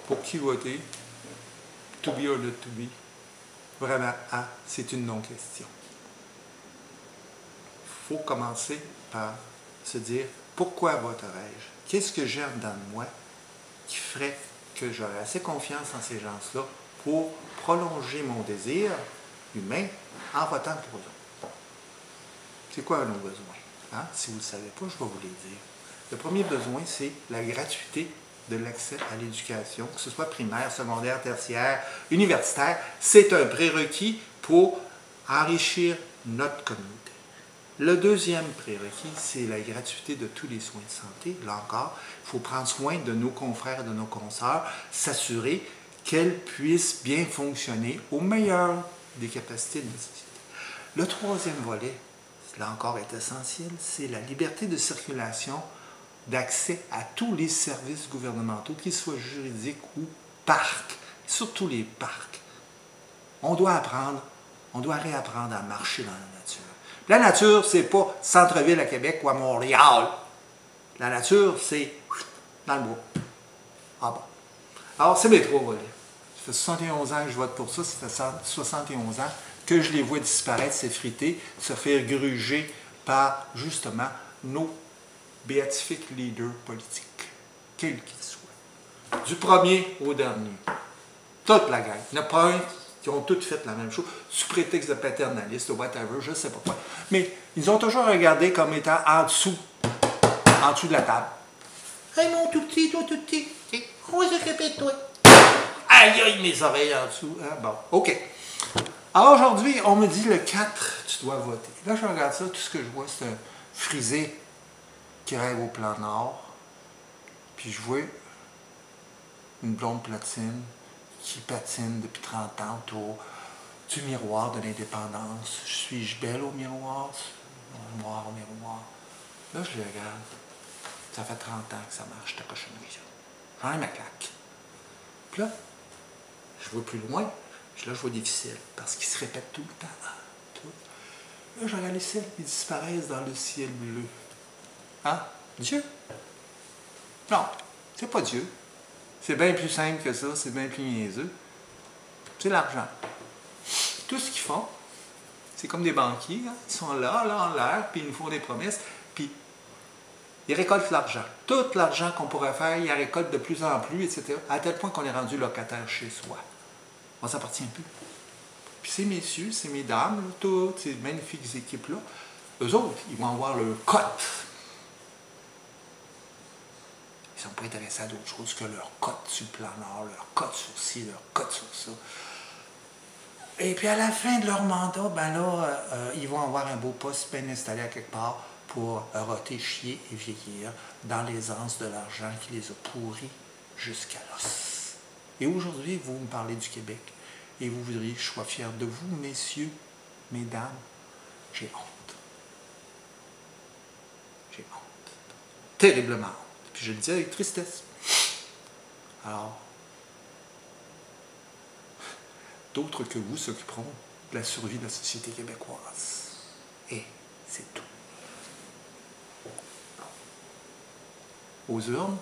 Pour qui voter? To be or not to be? Vraiment, c'est une non-question. Il faut commencer par se dire, pourquoi voterais-je? Qu'est-ce que j'aime dans moi qui ferait que j'aurais assez confiance en ces gens-là pour prolonger mon désir humain en votant pour eux? C'est quoi nos besoins? Si vous ne le savez pas, je vais vous les dire. Le premier besoin, c'est la gratuité de l'accès à l'éducation, que ce soit primaire, secondaire, tertiaire, universitaire. C'est un prérequis pour enrichir notre communauté. Le deuxième prérequis, c'est la gratuité de tous les soins de santé. Là encore, il faut prendre soin de nos confrères et de nos consoeurs, s'assurer qu'elles puissent bien fonctionner au meilleur des capacités de notre société. Le troisième volet, là encore est essentiel, c'est la liberté de circulation, d'accès à tous les services gouvernementaux, qu'ils soient juridiques ou parcs, surtout les parcs. On doit réapprendre à marcher dans la nature. La nature, c'est pas centre-ville à Québec ou à Montréal. La nature, c'est dans le bois. Bon. Alors, c'est mes trois volets. Ça fait 71 ans que je vote pour ça, ça fait 71 ans que je les vois disparaître, s'effriter, se faire gruger par, justement, nos béatifiques leaders politiques, quels qu'ils soient. Du premier au dernier. Toute la gang. Il n'y en a pas un qui ont toutes fait la même chose, sous prétexte de paternaliste ou whatever, je ne sais pas quoi. Mais ils ont toujours regardé comme étant en dessous de la table. Hey mon tout petit, toi tout petit, on va s'occuper de toi. Aïe aïe, mes oreilles en dessous. Bon, ok. Alors aujourd'hui, on me dit le 4, tu dois voter. Là, je regarde ça, tout ce que je vois, c'est un frisé qui rêve au plan Nord. Puis je vois une blonde platine qui patine depuis 30 ans autour du miroir de l'indépendance. Suis-je belle au miroir? Miroir, miroir. Là, je le regarde. Ça fait 30 ans que ça marche, ta cochonnerie. J'en ai ma claque. Puis là, je vois plus loin. Là, je vois des ficelles, parce qu'ils se répètent tout le temps. Là, je regarde les ficelles, ils disparaissent dans le ciel bleu. Dieu? Non, c'est pas Dieu. C'est bien plus simple que ça, c'est bien plus niaiseux. C'est l'argent. Tout ce qu'ils font, c'est comme des banquiers, ils sont là en l'air, puis ils nous font des promesses, puis ils récoltent l'argent. Tout l'argent qu'on pourrait faire, ils récoltent de plus en plus, etc., à tel point qu'on est rendu locataire chez soi. On ne s'appartient plus. Puis ces messieurs, ces mesdames, là, toutes ces magnifiques équipes-là, eux autres, ils vont avoir leur cote. Ils ne sont pas intéressés à d'autres choses que leur cote sur le plan Nord, leur cote sur ci, leur cote sur ça. Et puis à la fin de leur mandat, ils vont avoir un beau poste bien installé à quelque part pour roter, chier et vieillir dans les anses de l'argent qui les a pourris jusqu'à l'os. Et aujourd'hui, vous me parlez du Québec et vous voudriez que je sois fier de vous, messieurs, mesdames. J'ai honte. J'ai honte. Terriblement honte. Puis je le dis avec tristesse. Alors, d'autres que vous s'occuperont de la survie de la société québécoise. Et c'est tout. Aux urnes,